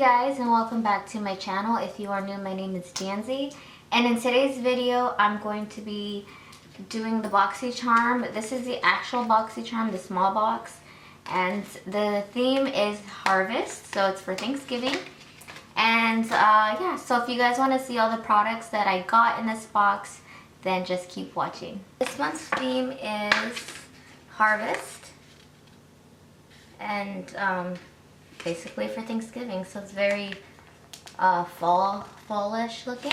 guys, and welcome back to my channel. If you are new, my name is Dannzy, and in today's video I'm going to be doing the BoxyCharm. This is the actual BoxyCharm, the small box, and the theme is harvest, so it's for Thanksgiving. And yeah, so if you guys want to see all the products that I got in this box, then just keep watching. This month's theme is harvest, and basically for Thanksgiving, so it's very fallish looking.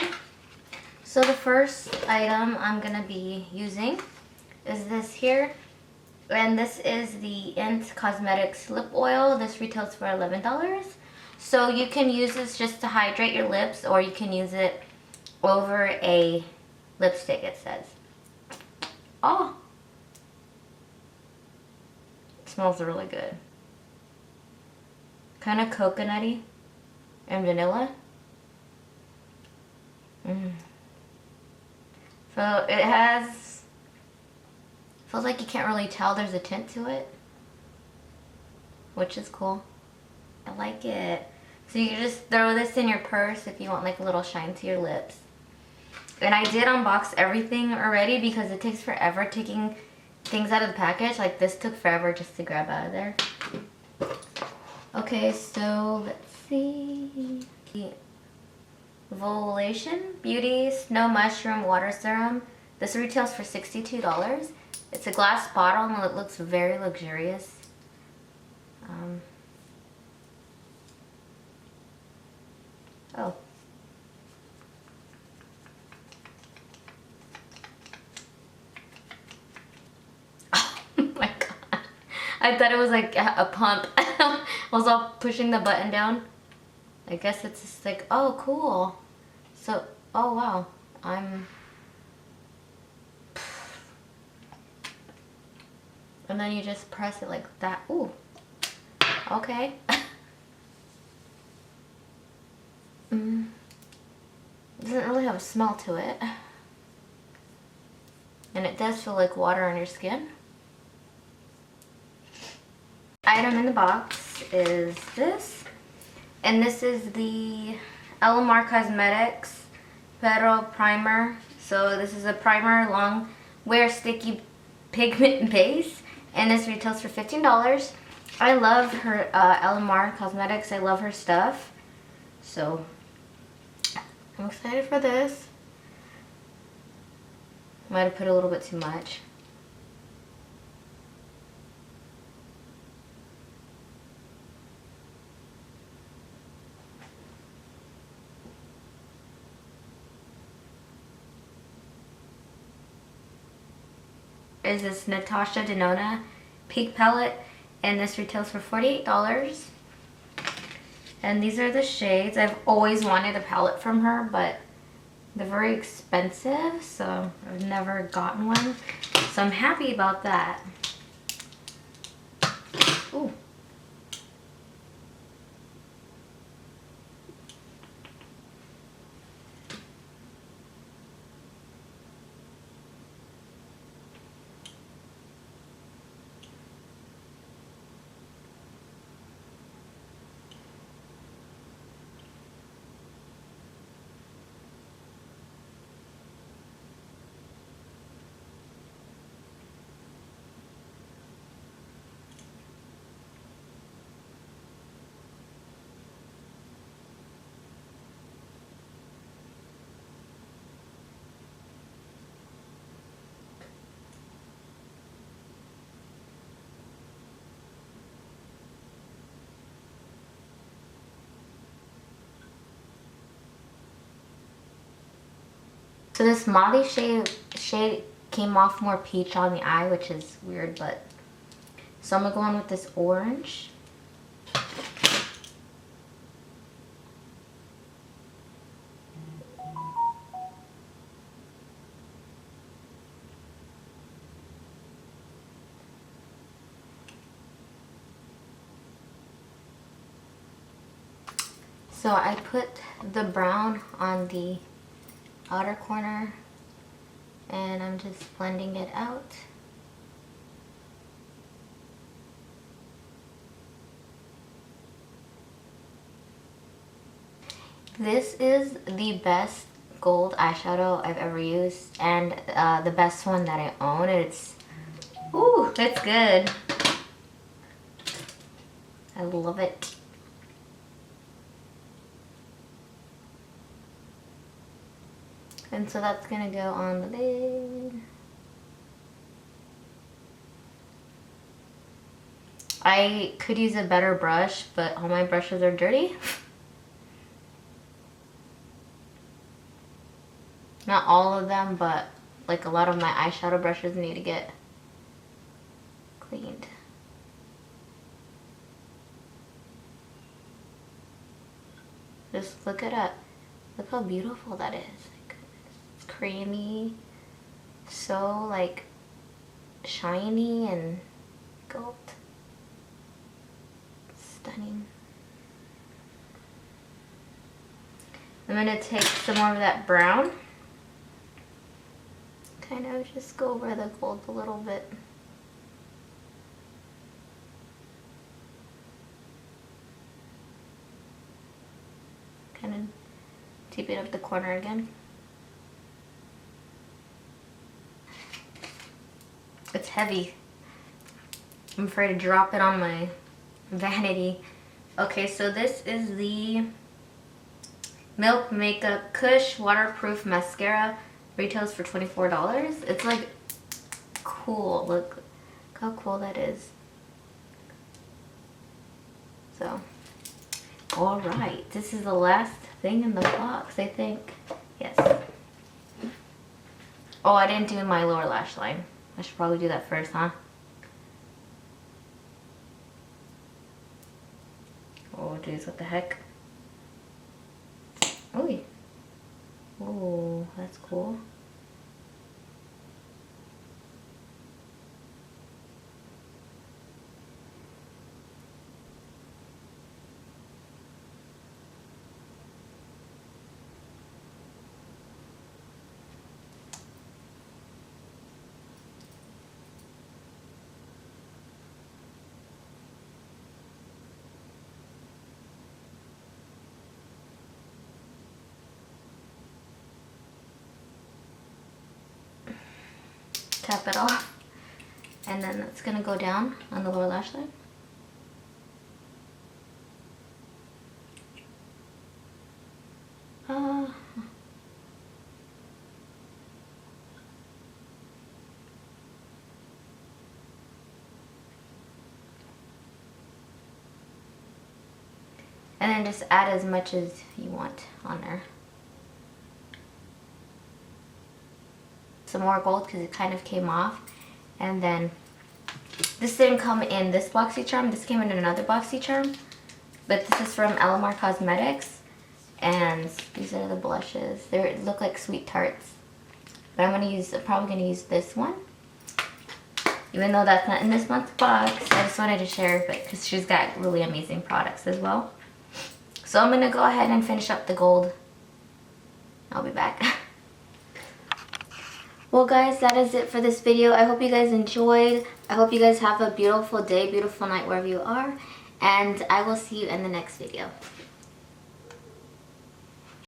So the first item I'm gonna be using is this here, and this is the Int Cosmetics lip oil. This retails for $11. So you can use this just to hydrate your lips, or you can use it over a lipstick, it says. Oh, it smells really good. Kind of coconutty and vanilla. So it has, feels like you can't really tell there's a tint to it, which is cool. I like it. So you can just throw this in your purse if you want like a little shine to your lips. And I did unbox everything already because it takes forever taking things out of the package. Like this took forever just to grab out of there. Okay, so let's see. The Volation Beauty Snow Mushroom Water Serum. This retails for $62. It's a glass bottle and it looks very luxurious. Oh. Oh my god. I thought it was like a pump. I was all pushing the button down. I guess it's just like, oh cool. So, oh wow. And then you just press it like that. Ooh. Okay. Doesn't really have a smell to it. And it does feel like water on your skin. Item in the box is this. And this is the LMR Cosmetics Petal Primer. So this is a primer, long wear sticky pigment base. And this retails for $15. I love her LMR Cosmetics. I love her stuff. So I'm excited for this. Might have put a little bit too much. Is this Natasha Denona Peak Palette, and this retails for $48. And these are the shades. I've always wanted a palette from her, but they're very expensive, so I've never gotten one. So I'm happy about that. Ooh. So this mauve shade came off more peach on the eye, which is weird, but so I'm gonna go on with this orange. So I put the brown on the outer corner and I'm just blending it out. This is the best gold eyeshadow I've ever used, and the best one that I own. It's, ooh, it's good. I love it. And so that's gonna go on the lid. I could use a better brush, but all my brushes are dirty. Not all of them, but like a lot of my eyeshadow brushes need to get cleaned. Just look it up. Look how beautiful that is. Like, it's creamy, so like shiny and gold. Stunning. I'm gonna take some more of that brown. Kind of just go over the gold a little bit. Kind of deepen up the corner again. It's heavy. I'm afraid to drop it on my vanity. Okay, so this is the Milk Makeup Kush Waterproof Mascara. Retails for $24. It's like cool. Look how cool that is. So, all right, this is the last thing in the box, I think. Yes. Oh, I didn't do my lower lash line. I should probably do that first, huh? Oh, geez, what the heck? Ooh. Oh, that's cool. Tap it off, and then that's gonna go down on the lower lash line. And then just add as much as you want on there. Some more gold because it kind of came off. And then this didn't come in this BoxyCharm. This came in another BoxyCharm. But this is from Alamar Cosmetics. And these are the blushes. They look like sweet tarts. But I'm probably gonna use this one. Even though that's not in this month's box. I just wanted to share it because she's got really amazing products as well. So I'm gonna go ahead and finish up the gold. I'll be back. Well guys, that is it for this video. I hope you guys enjoyed. I hope you guys have a beautiful day, beautiful night wherever you are. And I will see you in the next video.